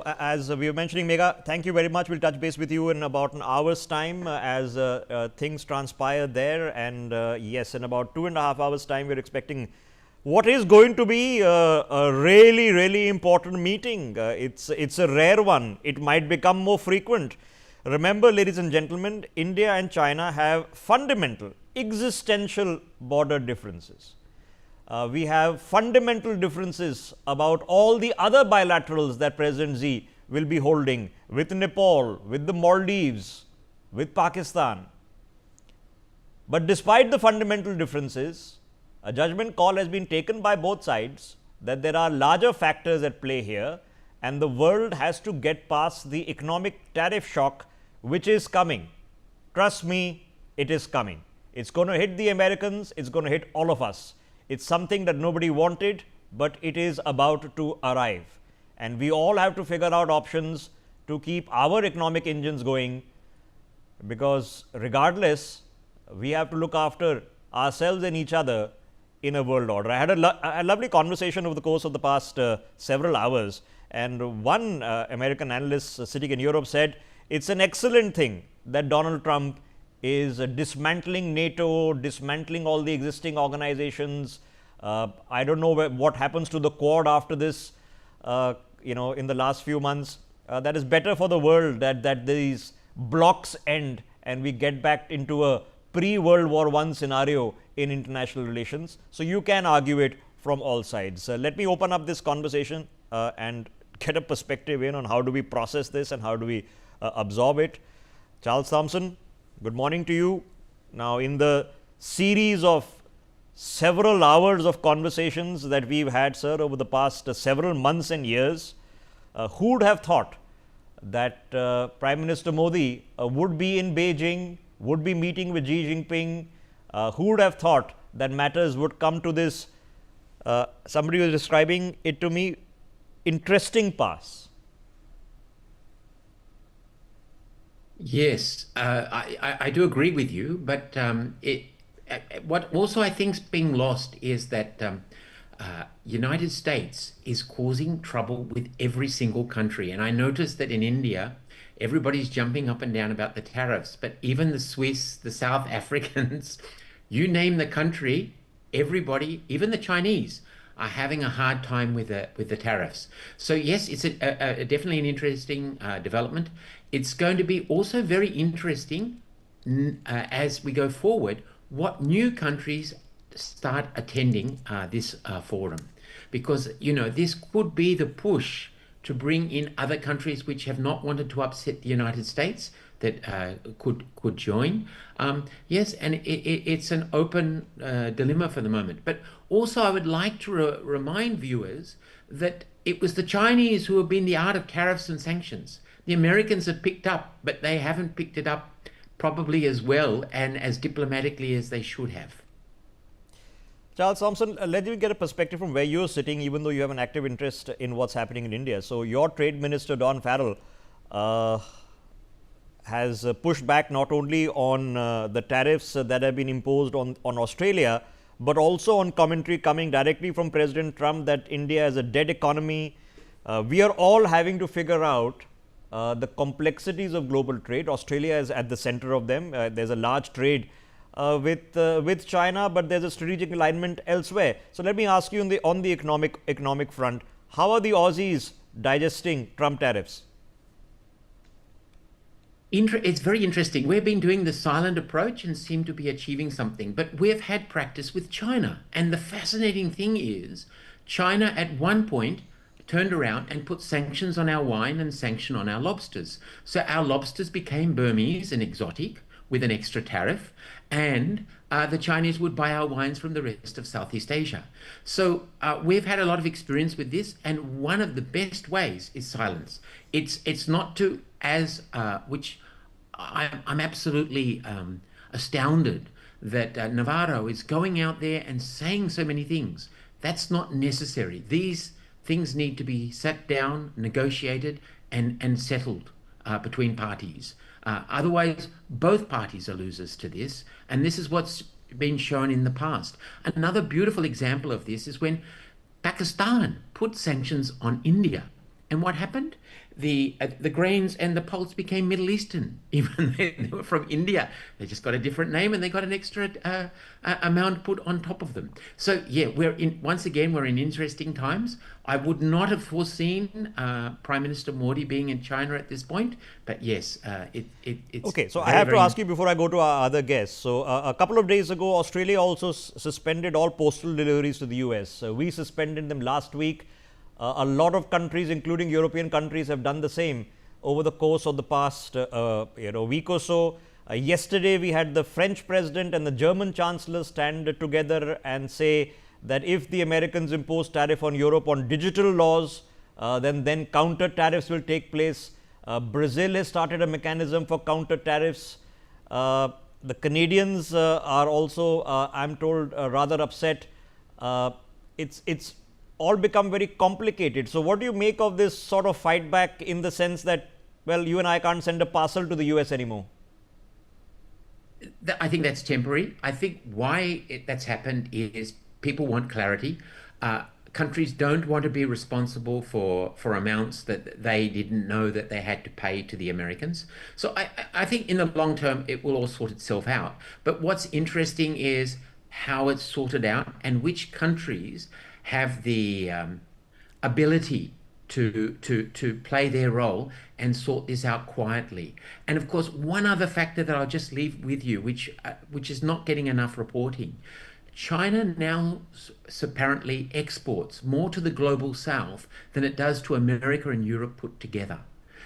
As we were mentioning, Megha, thank you very much. We'll touch base with you in about an hour's time as things transpire there. And yes, in about 2.5 hours' time, we're expecting what is going to be a really, really important meeting. It's a rare one. It might become more frequent. Remember, ladies and gentlemen, India and China have fundamental, existential border differences. We have fundamental differences about all the other bilaterals that President Xi will be holding with Nepal, with the Maldives, with Pakistan. But despite the fundamental differences, a judgment call has been taken by both sides that there are larger factors at play here, and the world has to get past the economic tariff shock which is coming. Trust me, it is coming. It's going to hit the Americans, it's going to hit all of us. It's something that nobody wanted, but it is about to arrive. And we all have to figure out options to keep our economic engines going, because regardless, we have to look after ourselves and each other in a world order. I had a lovely conversation over the course of the past several hours, and one American analyst sitting in Europe said it's an excellent thing that Donald Trump is dismantling NATO, dismantling all the existing organizations. I don't know what happens to the Quad after this, in the last few months. That is better for the world that these blocks end and we get back into a pre-World War I scenario in international relations. So you can argue it from all sides. Let me open up this conversation and get a perspective in on how do we process this and how do we absorb it. Charles Thompson, good morning to you. Now, in the series of several hours of conversations that we've had, sir, over the past several months and years, who would have thought that Prime Minister Modi would be in Beijing, would be meeting with Xi Jinping? Who would have thought that matters would come to this? Somebody was describing it to me, interesting pass. Yes, I do agree with you, but what also I think is being lost is that United States is causing trouble with every single country. And I noticed that in India, everybody's jumping up and down about the tariffs, but even the Swiss, the South Africans, you name the country, everybody, even the Chinese, are having a hard time with the tariffs. So yes, it's definitely an interesting development. It's going to be also very interesting as we go forward, what new countries start attending this forum, because this could be the push to bring in other countries which have not wanted to upset the United States that could join. Yes, and it's an open dilemma for the moment. But also I would like to remind viewers that it was the Chinese who have been the art of tariffs and sanctions. The Americans have picked up, but they haven't picked it up probably as well and as diplomatically as they should have. Charles Thompson, let me get a perspective from where you're sitting, even though you have an active interest in what's happening in India. So your Trade Minister, Don Farrell, has pushed back not only on the tariffs that have been imposed on Australia, but also on commentary coming directly from President Trump that India is a dead economy. We are all having to figure out the complexities of global trade. Australia is at the center of them. There's a large trade with China, but there's a strategic alignment elsewhere. So let me ask you on the economic front, how are the Aussies digesting Trump tariffs? It's very interesting. We've been doing the silent approach and seem to be achieving something, but we've had practice with China. And the fascinating thing is, China at one point turned around and put sanctions on our wine and sanction on our lobsters. So our lobsters became Burmese and exotic with an extra tariff, and the Chinese would buy our wines from the rest of Southeast Asia. So we've had a lot of experience with this, and one of the best ways is silence. It's not to, which I'm absolutely astounded that Navarro is going out there and saying so many things. That's not necessary. These things need to be sat down, negotiated, and settled between parties. Otherwise, both parties are losers to this, and this is what's been shown in the past. Another beautiful example of this is when Pakistan put sanctions on India. And what happened? the grains and the pulse became Middle Eastern, even though they were from India. They just got a different name and they got an extra amount put on top of them. So yeah, once again we're in interesting times. I would not have foreseen Prime Minister Modi being in China at this point, but yes, it's okay. So very, I have to very ask you before I go to our other guests. So a couple of days ago, Australia also suspended all postal deliveries to the US. We suspended them last week. A lot of countries, including European countries, have done the same over the course of the past week or so. Yesterday, we had the French president and the German chancellor stand together and say that if the Americans impose tariff on Europe on digital laws, then counter tariffs will take place. Brazil has started a mechanism for counter tariffs. The Canadians are also, I'm told, rather upset. It's all become very complicated. So what do you make of this sort of fight back in the sense that, well, you and I can't send a parcel to the US anymore? I think that's temporary. I think why that's happened is people want clarity. Countries don't want to be responsible for amounts that they didn't know that they had to pay to the Americans. So I think in the long term, it will all sort itself out. But what's interesting is how it's sorted out and which countries have the ability to play their role and sort this out quietly. And of course, one other factor that I'll just leave with you, which is not getting enough reporting. China now apparently exports more to the global south than it does to America and Europe put together.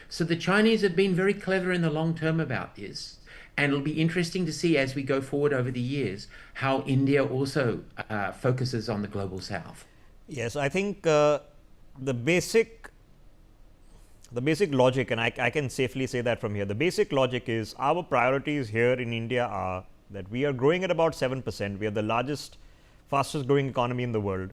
So the Chinese have been very clever in the long term about this. And it'll be interesting to see as we go forward over the years how India also focuses on the global south. Yes, I think the basic logic, and I can safely say that from here, the basic logic is our priorities here in India are that we are growing at about 7%. We are the largest, fastest growing economy in the world.